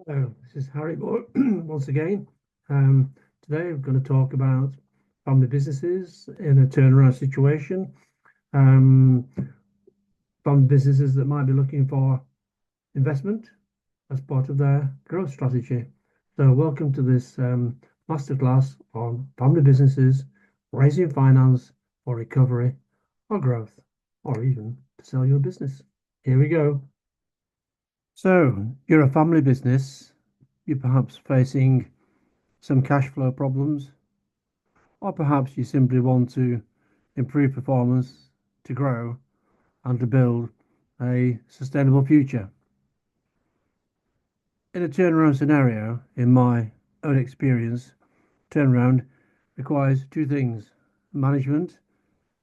Hello, this is Harry once again. Um, Today we're going to talk about family businesses in a turnaround situation. Um, Family businesses that might be looking for investment as part of their growth strategy. So, welcome to this masterclass on family businesses, raising finance for recovery or growth, or even to sell your business. Here we go. So, you're a family business. You're perhaps facing some cash flow problems, or perhaps you simply want to improve performance, to grow, and to build a sustainable future. In a turnaround scenario, in my own experience, turnaround requires two things: management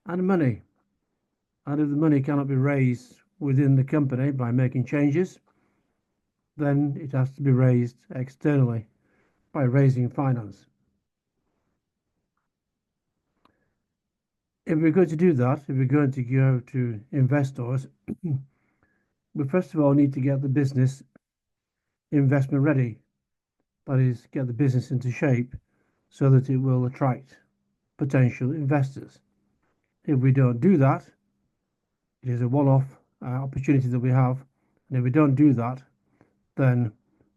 and money. And if the money cannot be raised within the company by making changes, then it has to be raised externally by raising finance. If we're going to do that, if we're going to go to investors, we first of all need to get the business investment ready. That is, get the business into shape so that it will attract potential investors. If we don't do that, it is a one off opportunity that we have. And if we don't do that, then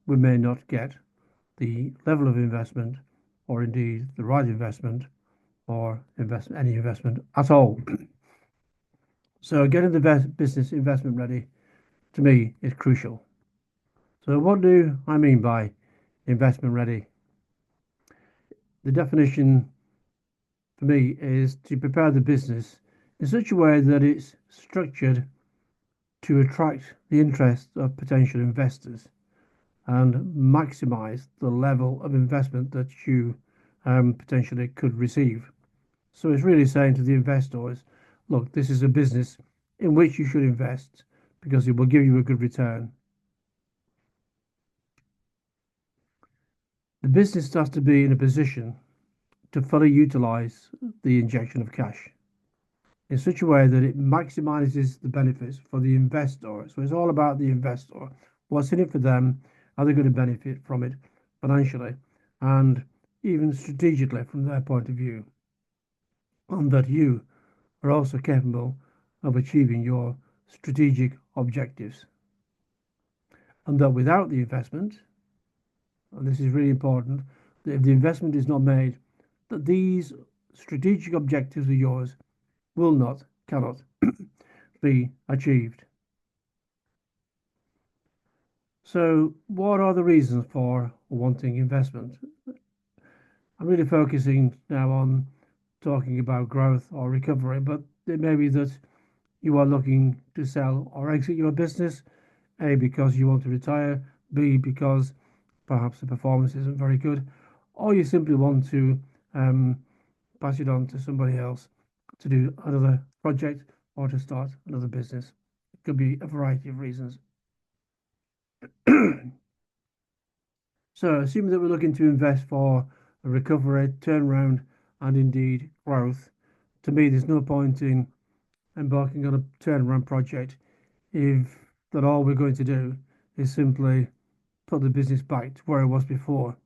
we may not get the level of investment or indeed the right investment or any investment at all. So, getting the business investment ready to me is crucial. So, what do I mean by investment ready? The definition for me is to prepare the business in such a way that it's structured to attract the interest of potential investors and maximize the level of investment that you potentially could receive. So it's really saying to the investors, look, this is a business in which you should invest because it will give you a good return. The business starts to be in a position to fully utilize the injection of cash in such a way that it maximizes the benefits for the investor. So it's all about the investor. What's in it for them? Are they going to benefit from it financially and even strategically from their point of view? And that you are also capable of achieving your strategic objectives. And that without the investment, and this is really important, that if the investment is not made, that these strategic objectives of yours will not, cannot be achieved. So, what are the reasons for wanting investment? I'm really focusing now on talking about growth or recovery, but it may be that you are looking to sell or exit your business, A, because you want to retire, B, because perhaps the performance isn't very good, or you simply want to um, pass it on to somebody else to do another project or to start another business. It could be a variety of reasons. So, assuming that we're looking to invest for a recovery, turnaround, and indeed growth, to me, there's no point in embarking on a turnaround project if that all we're going to do is simply put the business back to where it was before.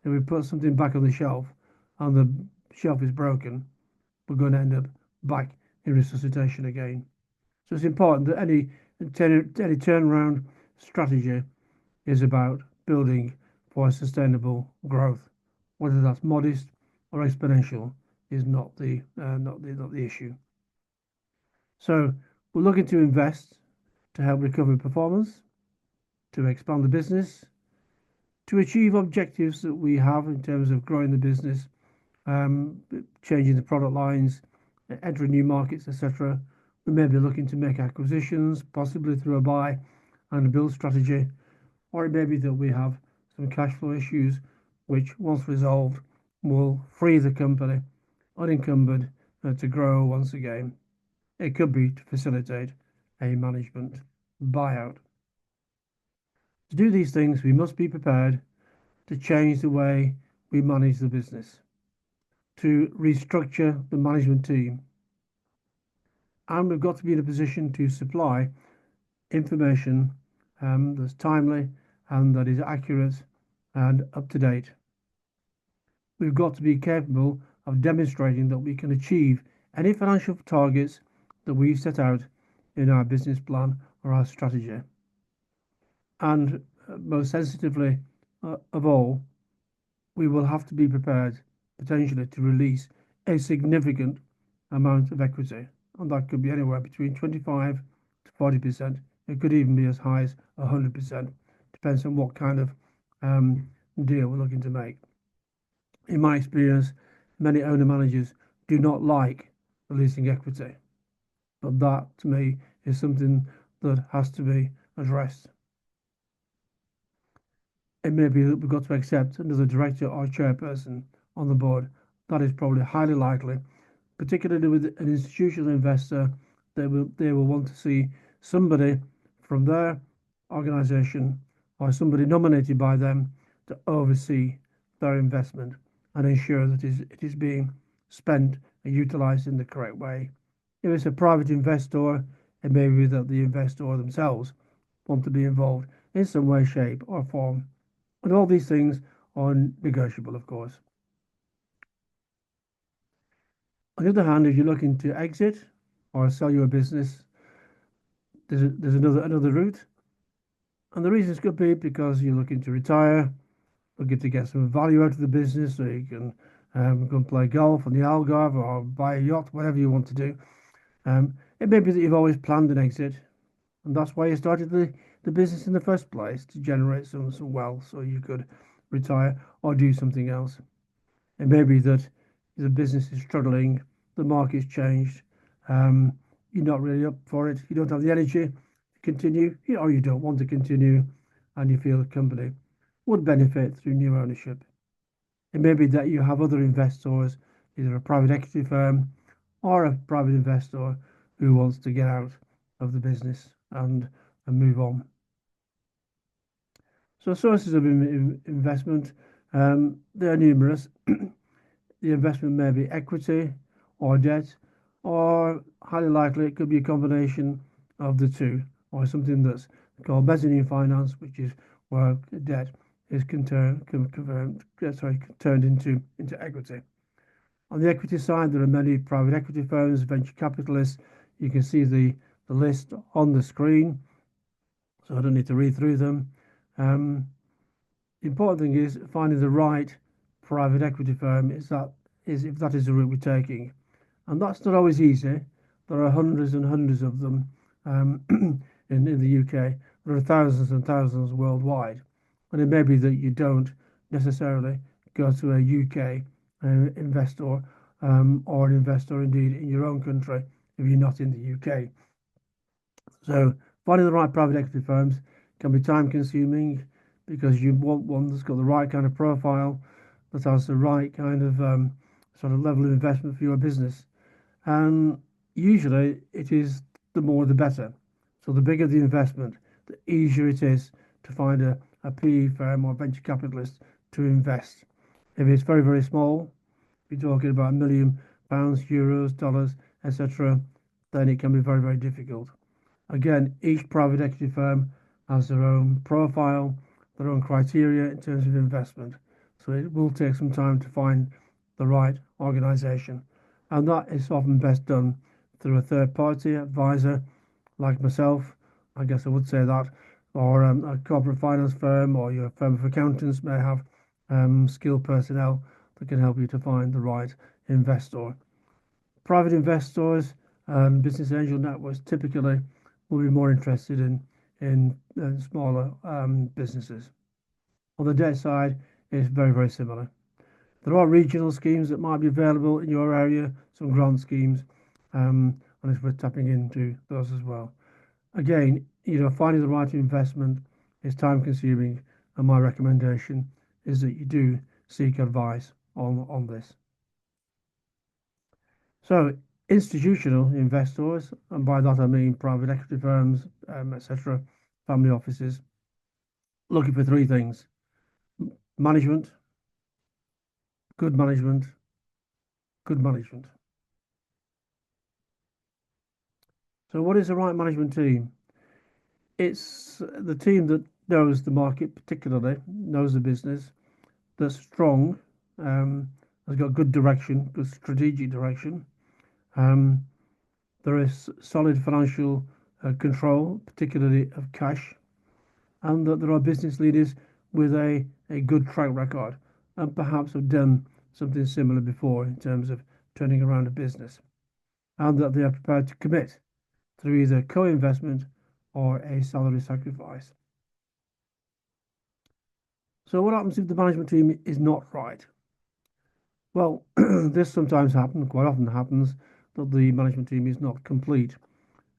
If we put something back on the shelf and the shelf is broken, we're going to end up back in resuscitation again. So it's important that any turnaround strategy is about building for sustainable growth. Whether that's modest or exponential is not the issue. So we're looking to invest to help recover performance, to expand the business, to achieve objectives that we have in terms of growing the business, um, changing the product lines, entering new markets, etc. We may be looking to make acquisitions, possibly through a buy and a build strategy, or it may be that we have some cash flow issues which, once resolved, will free the company unencumbered to grow once again. It could be to facilitate a management buyout. To do these things, we must be prepared to change the way we manage the business, to restructure the management team, and we've got to be in a position to supply information that's timely and that is accurate and up to date. We've got to be capable of demonstrating that we can achieve any financial targets that we set out in our business plan or our strategy. And most sensitively of all, we will have to be prepared potentially to release a significant amount of equity. And that could be anywhere between 25 to 40%. It could even be as high as 100%. Depends on what kind of deal we're looking to make. In my experience, many owner managers do not like releasing equity, but that to me is something that has to be addressed. It may be that we've got to accept another director or chairperson on the board. That is probably highly likely, particularly with an institutional investor. They will want to see somebody from their organisation or somebody nominated by them to oversee their investment and ensure that it is being spent and utilised in the correct way. If it's a private investor, it may be that the investor themselves want to be involved in some way, shape, or form. And all these things are negotiable, of course. On the other hand, if you're looking to exit or sell your business, there's another route. And the reasons could be because you're looking to retire, looking to get some value out of the business so you can go and play golf on the Algarve or buy a yacht, whatever you want to do. It may be that you've always planned an exit, and that's why you started the business in the first place, to generate some wealth so you could retire or do something else. It may be that the business is struggling, the market's changed, you're not really up for it, you don't have the energy to continue, or you don't want to continue, and you feel the company would benefit through new ownership. It may be that you have other investors, either a private equity firm or a private investor who wants to get out of the business and move on. So sources of investment, they are numerous. The investment may be equity or debt, or highly likely it could be a combination of the two, or something that's called mezzanine finance, which is where debt is turned into equity. On the equity side, there are many private equity firms, venture capitalists. You can see the list on the screen, so I don't need to read through them. The important thing is finding the right private equity firm. Is if that is the route we're taking, and that's not always easy. There are hundreds and hundreds of them in the UK. There are thousands and thousands worldwide, and it may be that you don't necessarily go to a UK investor or an investor indeed in your own country if you're not in the UK. So finding the right private equity firms can be time consuming because you want one that's got the right kind of profile, that has the right kind of sort of level of investment for your business. And usually it is the more the better. So the bigger the investment, the easier it is to find a PE firm or venture capitalist to invest. If it's very, very small, you're talking about £1 million, euros, dollars, etc., then it can be very, very difficult. Again, each private equity firm has their own profile, their own criteria in terms of investment. So it will take some time to find the right organisation. And that is often best done through a third party advisor like myself. I guess I would say that, or a corporate finance firm or your firm of accountants may have skilled personnel that can help you to find the right investor. Private investors and business angel networks typically will be more interested in smaller businesses. On the debt side, it's very, very similar. There are regional schemes that might be available in your area, some grant schemes, and it's worth tapping into those as well. Again, finding the right investment is time consuming, and my recommendation is that you do seek advice on this. So, institutional investors, and by that I mean private equity firms, etc., family offices, looking for three things: management, good management, good management. So, what is the right management team? It's the team that knows the market particularly, knows the business, that's strong, um, has got good direction, good strategic direction. Um, there is solid financial control, particularly of cash, and that there are business leaders with a good track record and perhaps have done something similar before in terms of turning around a business, and that they are prepared to commit through either co-investment or a salary sacrifice. So what happens if the management team is not right? Well, this sometimes happens, quite often happens, that the management team is not complete.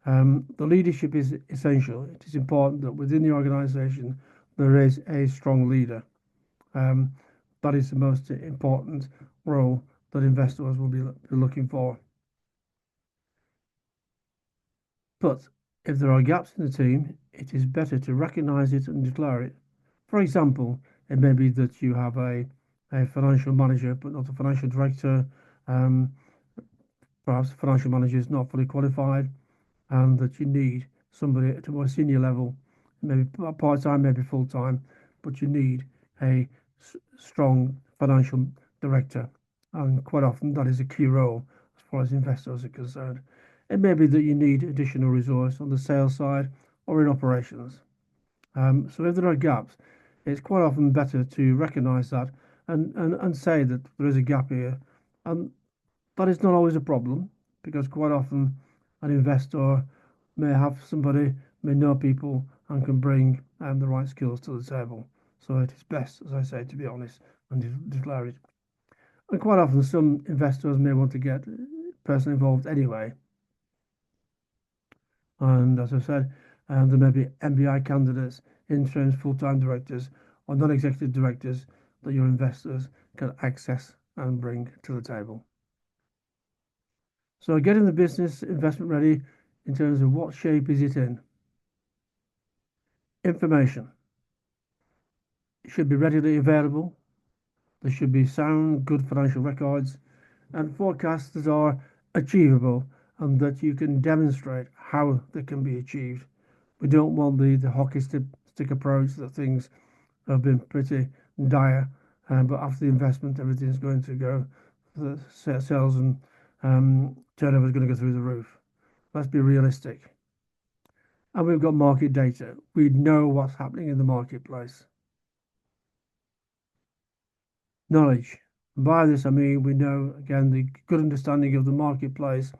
The leadership is essential. It is important that within the organisation there is a strong leader. Um, that is the most important role that investors will be looking for. But if there are gaps in the team, it is better to recognise it and declare it. For example, it may be that you have a financial manager but not a financial director. Um, Perhaps the financial manager is not fully qualified, and that you need somebody at a more senior level, maybe part time, maybe full time, but you need a strong financial director. And quite often that is a key role as far as investors are concerned. It may be that you need additional resource on the sales side or in operations. So if there are gaps, it's quite often better to recognise that and say that there is a gap here. And that is not always a problem because quite often an investor may have somebody, may know people, and can bring the right skills to the table. So it is best, as I say, to be honest and declare it. And quite often, some investors may want to get a person involved anyway. And as I said, there may be MBI candidates, interns, full-time directors, or non-executive directors that your investors can access and bring to the table. So getting the business investment ready in terms of what shape is it in? Information. It should be readily available. There should be sound, good financial records and forecasts that are achievable and that you can demonstrate how they can be achieved. We don't want the hockey stick approach that things have been pretty dire, but after the investment, everything's going to go, the sales and turnover is going to go through the roof. Let's be realistic. And we've got market data. We know what's happening in the marketplace. Knowledge. And by this, I mean we know, again, the good understanding of the marketplace.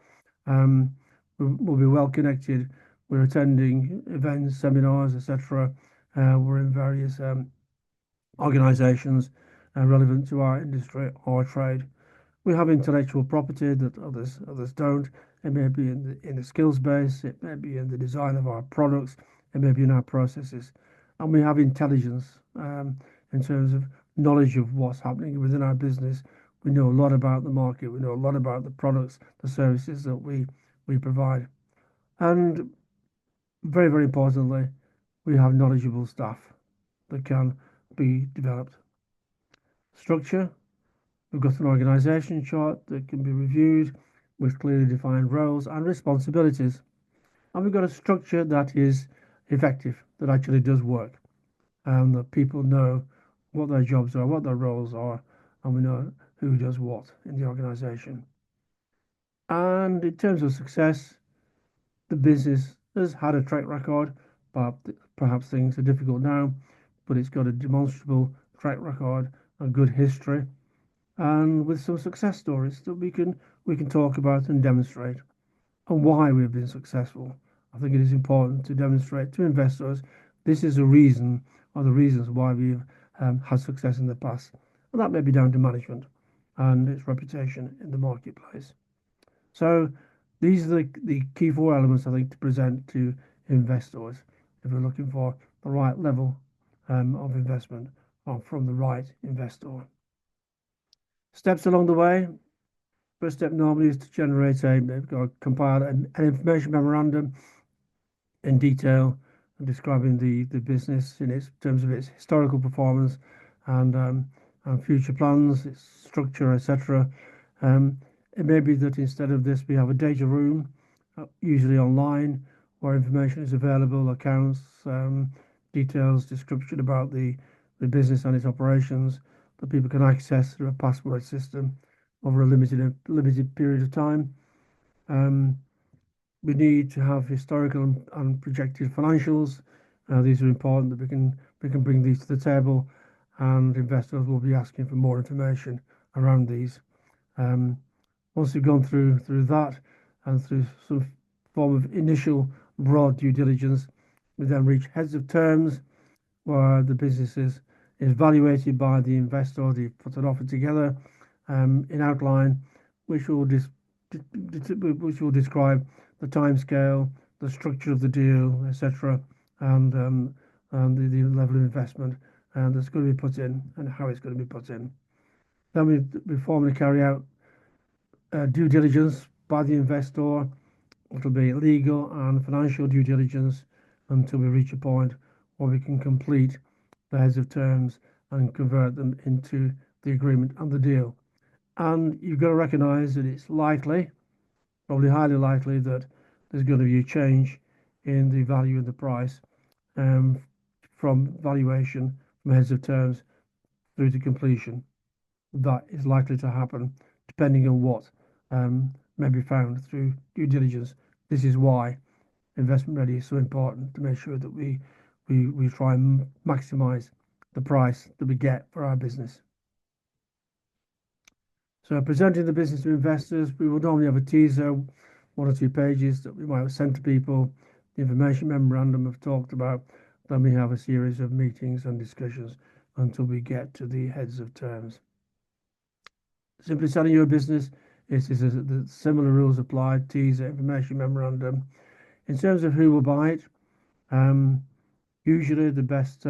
We'll be well connected. We're attending events, seminars, etc. We're in various organisations relevant to our industry or trade. We have intellectual property that others don't. It may be in the skills base, it may be in the design of our products, it may be in our processes, and we have intelligence in terms of knowledge of what's happening within our business. We know a lot about the market. We know a lot about the products, the services that we provide, and very importantly, we have knowledgeable staff that can be developed. Structure. We've got an organisation chart that can be reviewed with clearly defined roles and responsibilities. And we've got a structure that is effective, that actually does work, and that people know what their jobs are, what their roles are, and we know who does what in the organisation. And in terms of success, the business has had a track record, but perhaps things are difficult now, but it's got a demonstrable track record, a good history, and with some success stories that we can talk about and demonstrate and why we've been successful. I think it is important to demonstrate to investors this is a reason or the reasons why we've had success in the past, and that may be down to management and its reputation in the marketplace. So these are the key four elements I think to present to investors if we're looking for the right level of investment or from the right investor. Steps along the way. First step normally is to generate compile an information memorandum in detail describing the business in its terms of its historical performance and future plans, its structure, etc. It may be that instead of this, we have a data room, usually online, where information is available, accounts, details, description about the business and its operations that people can access through a password system over a limited period of time. Um, we need to have historical and projected financials. These are important that we can bring these to the table, and investors will be asking for more information around these. Um, Once we've gone through that and through some form of initial broad due diligence, we then reach heads of terms where the business is evaluated by the investor. They put an offer together in outline, which will which will describe the timescale, the structure of the deal, etc., and the level of investment that's going to be put in and how it's going to be put in. Then we formally carry out due diligence by the investor. It'll be legal and financial due diligence until we reach a point where we can complete the heads of terms and convert them into the agreement and the deal. And you've got to recognise that it's likely, probably highly likely, that there's going to be a change in the value of the price um, from valuation, from heads of terms through to completion. That is likely to happen depending on what may be found through due diligence. This is why investment ready is so important, to make sure that we try and maximize the price that we get for our business. So presenting the business to investors, we will normally have a teaser, 1 or 2 pages that we might have sent to people, the information memorandum I've talked about. Then we have a series of meetings and discussions until we get to the heads of terms. Simply selling your business is the similar rules apply, teaser, information memorandum. In terms of who will buy it, usually the best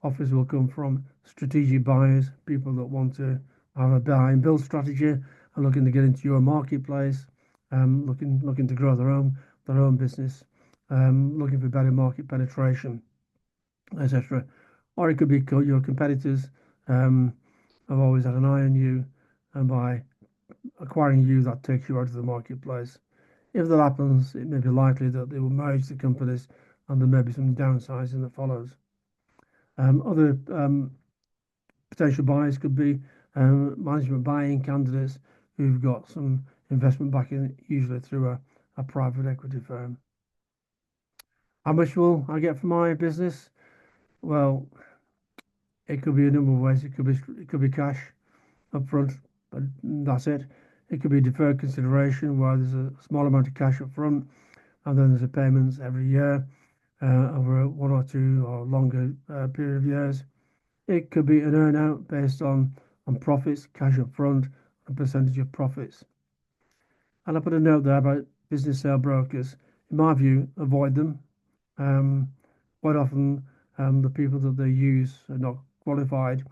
offers will come from strategic buyers, people that want to have a buy and build strategy and looking to get into your marketplace, looking to grow their own business, looking for better market penetration, etc. Or it could be your competitors have always had an eye on you, and by acquiring you, that takes you out of the marketplace. If that happens, it may be likely that they will merge the companies and there may be some downsizing that follows. Other potential buyers could be management buying candidates who've got some investment backing, usually through a private equity firm. How much will I get for my business? Well, it could be a number of ways. It could be cash up front, but that's it. It could be deferred consideration, where there's a small amount of cash up front, and then there's a payments every year over 1 or 2 or longer period of years. It could be an earn out based on profits, cash up front, and percentage of profits. And I put a note there about business sale brokers. In my view, avoid them. Um, Quite often, the people that they use are not qualified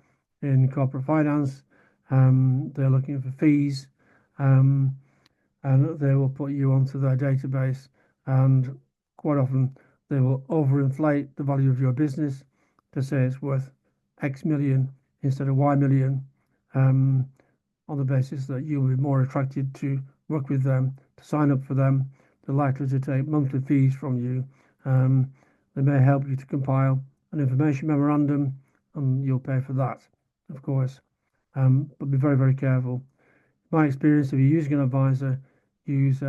in corporate finance. They're looking for fees, um, and they will put you onto their database. And quite often, they will overinflate the value of your business to say it's worth X million instead of Y million, um, on the basis that you'll be more attracted to work with them, to sign up for them. They're likely to take monthly fees from you. Um, they may help you to compile an information memorandum, and you'll pay for that, of course. But be very, very careful. My experience, if you're using an advisor, use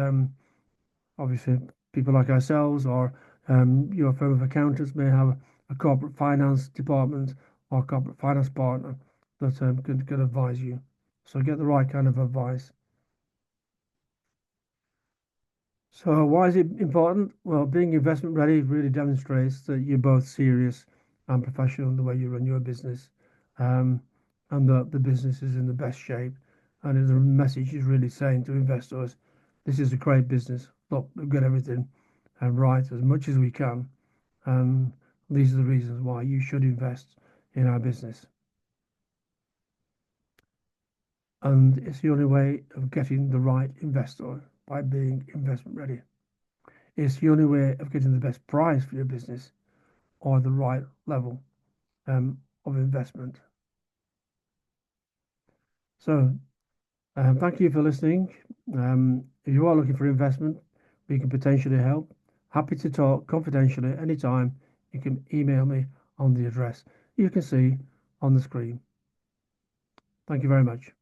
obviously people like ourselves, or your firm of accountants may have a corporate finance department or corporate finance partner that can advise you. So get the right kind of advice. So why is it important? Well, being investment ready really demonstrates that you're both serious and professional in the way you run your business, um, and that the business is in the best shape. And the message is really saying to investors, this is a great business. Look, we've got everything right as much as we can. And these are the reasons why you should invest in our business. And it's the only way of getting the right investor, by being investment ready. It's the only way of getting the best price for your business or the right level of investment. So, thank you for listening. If you are looking for investment, we can potentially help. Happy to talk confidentially anytime. you can email me on the address you can see on the screen. Thank you very much.